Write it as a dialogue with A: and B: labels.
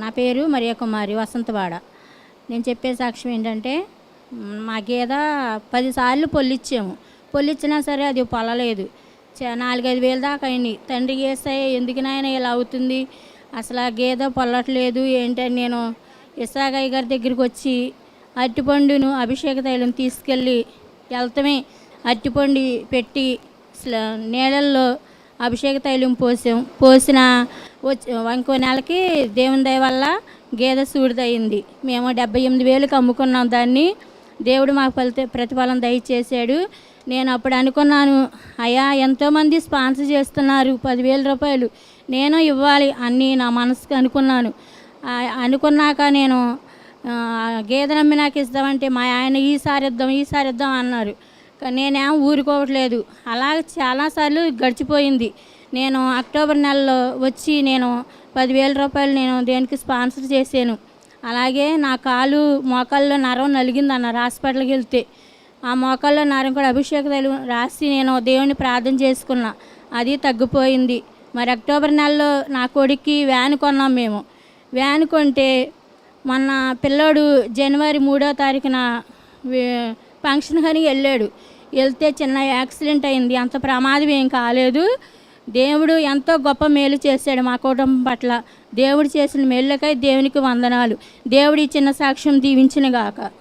A: నా పేరు మరియా కుమారి, వసంతవాడ. నేను చెప్పే సాక్ష్యం ఏంటంటే, మా గేదె 10 సార్లు పొల్లిచ్చాము. పొల్లిచ్చినా సరే అది పొలలేదు. 4-5 వేలు దాకా అయింది. తండ్రి యేసయ్య ఎందుకు నాయన ఇలా అవుతుంది, అసలు ఆ గేదె పొల్లట్లేదు ఏంటని నేను ఇస్సాకయ్య గారి దగ్గరికి వచ్చి అరటిపండును అభిషేక తైలం తీసుకెళ్ళి వెళ్తమే అరటిపండు పెట్టి నీళ్ళల్లో అభిషేక తైలం పోసిన ఇంకో నెలకి దేవుని దయ వల్ల గేదె సూడిదయింది. మేము 78,000కి అమ్ముకున్నాం దాన్ని. దేవుడు మాకు ప్రతిఫలం దయచేశాడు. నేను అప్పుడు అనుకున్నాను, అయ్యా ఎంతోమంది స్పాన్సర్ చేస్తున్నారు 10,000 రూపాయలు, నేను ఇవ్వాలి అని నా మనసుకు అనుకున్నాక నేను గేదె నమ్మి నాకు ఇద్దామంటే మా ఆయన ఈసారి ఇద్దాం అన్నారు. నేనేం ఊరుకోవట్లేదు. అలాగ చాలాసార్లు గడిచిపోయింది. నేను అక్టోబర్ నెలలో వచ్చి నేను 10,000 రూపాయలు నేను దేనికి స్పాన్సర్ చేశాను. అలాగే నా మోకాల్లో నరం నలిగిందన్నారు హాస్పిటల్కి వెళ్తే. ఆ మోకాల్లో నరం కూడా అభిషేక తైలం రాసి నేను దేవుని ప్రార్థన చేసుకున్నా, అది తగ్గిపోయింది. మరి అక్టోబర్ నెలలో నా కొడుక్కి వ్యాన్ కొన్నాం మేము. వ్యాన్ కొంటే మొన్న పిల్లోడు జనవరి 3వ తారీఖున ఫంక్షన్ కానీ వెళ్తే చిన్న యాక్సిడెంట్ అయింది. అంత ప్రమాదం ఏం కాలేదు. దేవుడు ఎంతో గొప్ప మేలు చేశాడు మా కుటుంబం పట్ల. దేవుడు చేసిన మేలుకై దేవునికి వందనాలు. దేవుడి చిన్న సాక్ష్యం దీవించిన గాక.